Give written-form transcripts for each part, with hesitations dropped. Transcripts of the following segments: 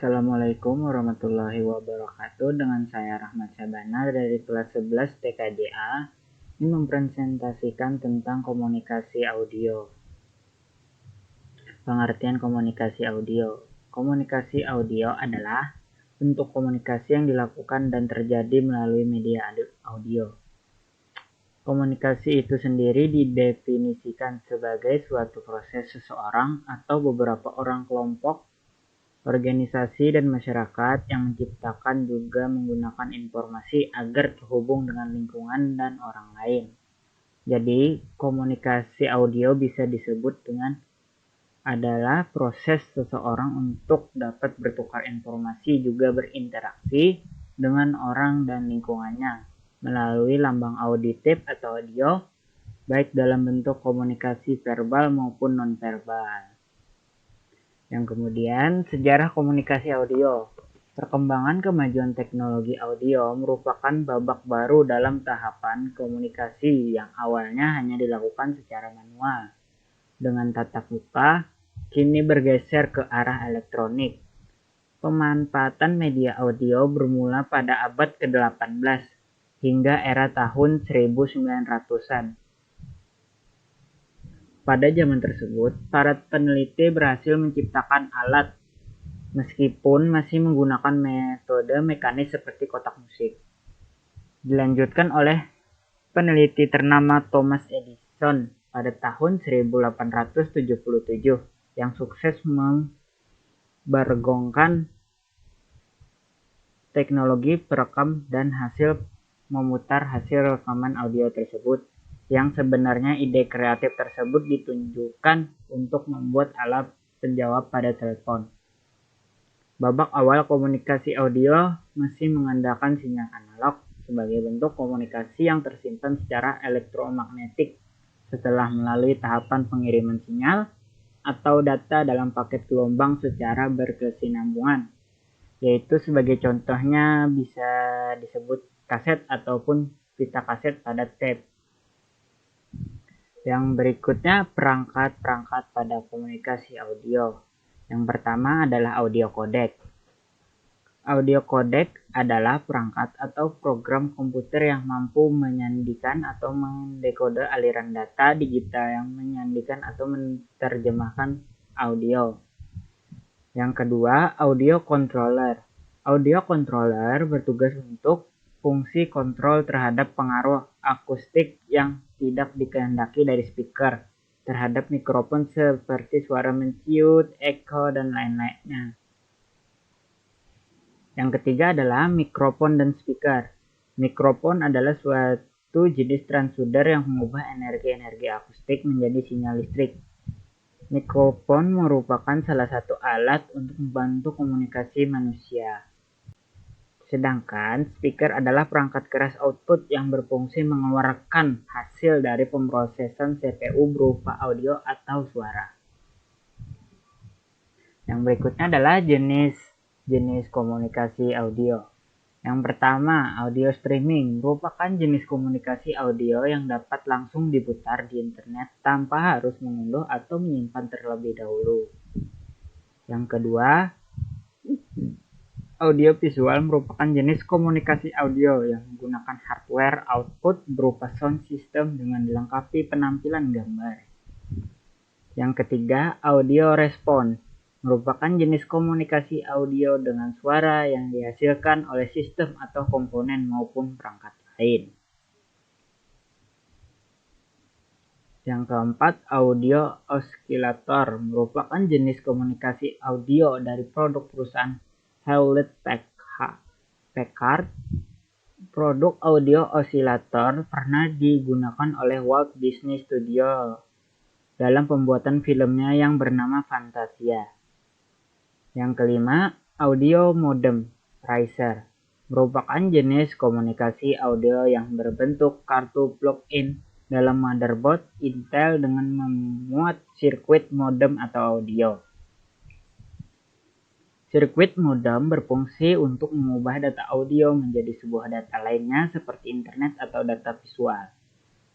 Assalamualaikum warahmatullahi wabarakatuh. Dengan saya Rahmat Syabana dari kelas 11 TKJA. Ini mempresentasikan tentang komunikasi audio. Pengertian komunikasi audio. Komunikasi audio adalah bentuk komunikasi yang dilakukan dan terjadi melalui media audio. Komunikasi itu sendiri didefinisikan sebagai suatu proses seseorang atau beberapa orang kelompok, organisasi, dan masyarakat yang menciptakan juga menggunakan informasi agar terhubung dengan lingkungan dan orang lain. Jadi, komunikasi audio bisa disebut dengan adalah proses seseorang untuk dapat bertukar informasi juga berinteraksi dengan orang dan lingkungannya melalui lambang auditif atau audio, baik dalam bentuk komunikasi verbal maupun non-verbal. Yang kemudian, sejarah komunikasi audio. Perkembangan kemajuan teknologi audio merupakan babak baru dalam tahapan komunikasi yang awalnya hanya dilakukan secara manual dengan tatap muka, kini bergeser ke arah elektronik. Pemanfaatan media audio bermula pada abad ke-18 hingga era tahun 1900-an. Pada zaman tersebut, para peneliti berhasil menciptakan alat meskipun masih menggunakan metode mekanis seperti kotak musik. Dilanjutkan oleh peneliti ternama Thomas Edison pada tahun 1877 yang sukses membergongkan teknologi perekam dan hasil memutar hasil rekaman audio tersebut, yang sebenarnya ide kreatif tersebut ditunjukkan untuk membuat alat penjawab pada telepon. Babak awal komunikasi audio masih mengandalkan sinyal analog sebagai bentuk komunikasi yang tersimpan secara elektromagnetik setelah melalui tahapan pengiriman sinyal atau data dalam paket gelombang secara berkesinambungan, yaitu sebagai contohnya bisa disebut kaset ataupun pita kaset pada tape. Yang berikutnya perangkat-perangkat pada komunikasi audio. Yang pertama adalah audio codec. Audio codec adalah perangkat atau program komputer yang mampu menyandikan atau mendekode aliran data digital yang menyandikan atau menerjemahkan audio. Yang kedua, audio controller. Audio controller bertugas untuk fungsi kontrol terhadap pengaruh akustik yang tidak dikehendaki dari speaker terhadap mikrofon seperti suara menciut, echo, dan lain-lainnya. Yang ketiga adalah mikrofon dan speaker. Mikrofon adalah suatu jenis transducer yang mengubah energi-energi akustik menjadi sinyal listrik. Mikrofon merupakan salah satu alat untuk membantu komunikasi manusia. Sedangkan speaker adalah perangkat keras output yang berfungsi mengeluarkan hasil dari pemrosesan CPU berupa audio atau suara. Yang berikutnya adalah jenis komunikasi audio. Yang pertama, audio streaming merupakan jenis komunikasi audio yang dapat langsung diputar di internet tanpa harus mengunduh atau menyimpan terlebih dahulu. Yang kedua, audio visual merupakan jenis komunikasi audio yang menggunakan hardware output berupa sound system dengan dilengkapi penampilan gambar. Yang ketiga, audio response merupakan jenis komunikasi audio dengan suara yang dihasilkan oleh sistem atau komponen maupun perangkat lain. Yang keempat, audio oscillator merupakan jenis komunikasi audio dari produk perusahaan Hewlett-Packard. Produk audio oscillator pernah digunakan oleh Walt Disney Studio dalam pembuatan filmnya yang bernama Fantasia. Yang kelima, audio modem riser merupakan jenis komunikasi audio yang berbentuk kartu plug-in dalam motherboard Intel dengan memuat sirkuit modem atau audio. Sirkuit modem berfungsi untuk mengubah data audio menjadi sebuah data lainnya seperti internet atau data visual.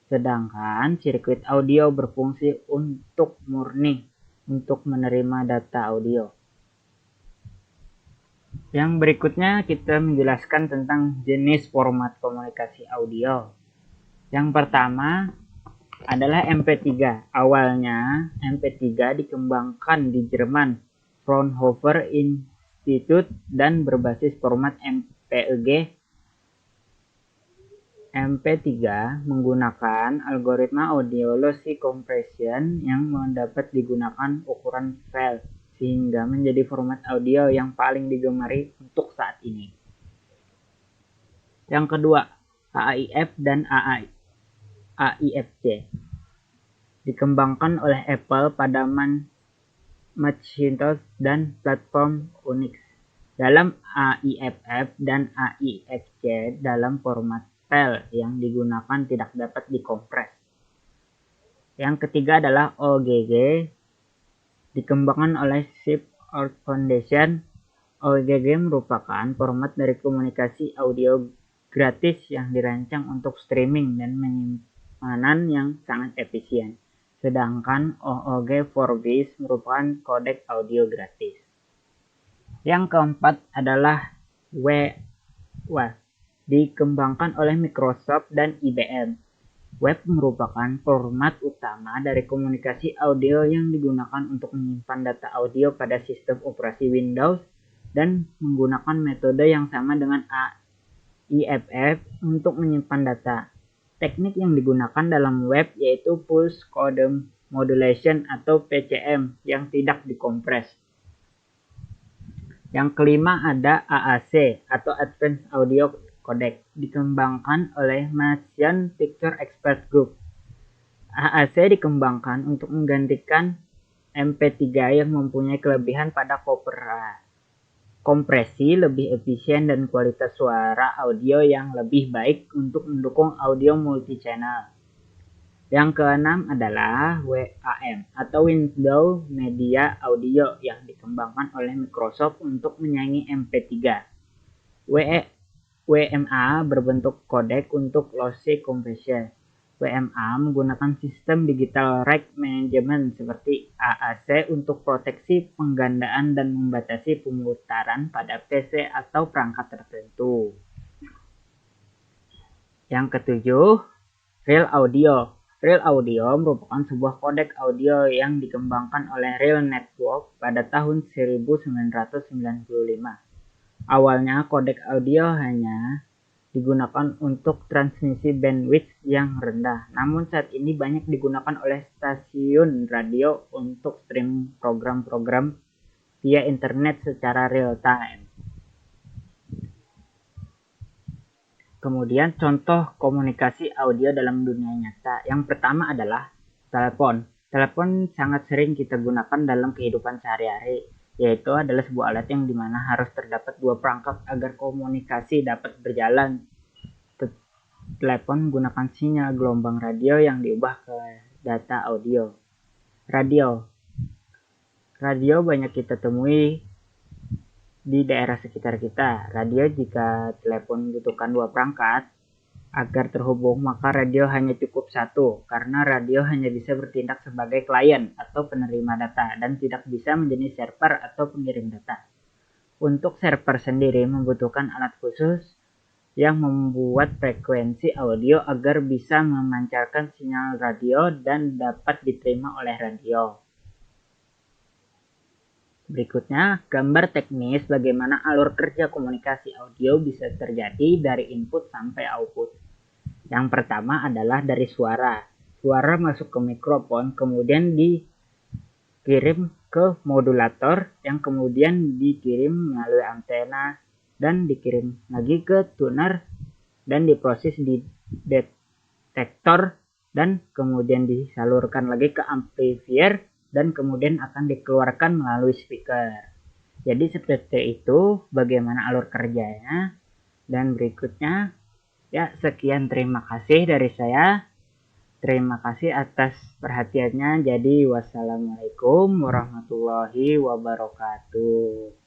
Sedangkan sirkuit audio berfungsi untuk murni untuk menerima data audio. Yang berikutnya kita menjelaskan tentang jenis format komunikasi audio. Yang pertama adalah MP3. Awalnya MP3 dikembangkan di Jerman, Fraunhofer Institute, dan berbasis format MPEG. MP3 menggunakan algoritma audio lossy compression yang dapat digunakan ukuran file sehingga menjadi format audio yang paling digemari untuk saat ini. Yang kedua, AIF dan AIFC dikembangkan oleh Apple pada Macintosh dan platform Unix. Dalam AIFF dan AIFC dalam format file yang digunakan tidak dapat dikompres. Yang ketiga adalah OGG, dikembangkan oleh Shift Art Foundation. OGG merupakan format dari komunikasi audio gratis yang dirancang untuk streaming dan penyimpanan yang sangat efisien. Sedangkan OOG Vorbis merupakan kodek audio gratis. Yang keempat adalah WAV, dikembangkan oleh Microsoft dan IBM. WAV merupakan format utama dari komunikasi audio yang digunakan untuk menyimpan data audio pada sistem operasi Windows dan menggunakan metode yang sama dengan AIFF untuk menyimpan data. Teknik yang digunakan dalam WAV yaitu Pulse Code Modulation atau PCM yang tidak dikompres. Yang kelima ada AAC atau Advanced Audio Codec, dikembangkan oleh Motion Picture Expert Group. AAC dikembangkan untuk menggantikan MP3 yang mempunyai kelebihan pada kompresi lebih efisien dan kualitas suara audio yang lebih baik untuk mendukung audio multi-channel. Yang keenam adalah WAM atau Windows Media Audio yang dikembangkan oleh Microsoft untuk menyaingi MP3. WMA berbentuk kodek untuk lossy compression. WMA menggunakan sistem digital right management seperti AAC untuk proteksi penggandaan dan membatasi pemutaran pada PC atau perangkat tertentu. Yang ketujuh, Real Audio. Real Audio merupakan sebuah kodek audio yang dikembangkan oleh Real Network pada tahun 1995. Awalnya kodek audio hanya digunakan untuk transmisi bandwidth yang rendah, namun saat ini banyak digunakan oleh stasiun radio untuk streaming program-program via internet secara real time. Kemudian contoh komunikasi audio dalam dunia nyata. Yang pertama adalah telepon. Telepon sangat sering kita gunakan dalam kehidupan sehari-hari, yaitu adalah sebuah alat yang dimana harus terdapat dua perangkat agar komunikasi dapat berjalan. Telepon menggunakan sinyal gelombang radio yang diubah ke data audio. Radio banyak kita temui di daerah sekitar kita. Radio jika telepon membutuhkan dua perangkat agar terhubung, maka radio hanya cukup satu, karena radio hanya bisa bertindak sebagai klien atau penerima data dan tidak bisa menjadi server atau pengirim data. Untuk server sendiri membutuhkan alat khusus yang membuat frekuensi audio agar bisa memancarkan sinyal radio dan dapat diterima oleh radio. Berikutnya, gambar teknis bagaimana alur kerja komunikasi audio bisa terjadi dari input sampai output. Yang pertama adalah dari suara. Suara masuk ke mikrofon, kemudian dikirim ke modulator, yang kemudian dikirim melalui antena, dan dikirim lagi ke tuner, dan diproses di detektor, dan kemudian disalurkan lagi ke amplifier, dan kemudian akan dikeluarkan melalui speaker. Jadi seperti itu bagaimana alur kerjanya. Dan berikutnya, ya sekian, terima kasih dari saya. Terima kasih atas perhatiannya. Jadi wassalamualaikum warahmatullahi wabarakatuh.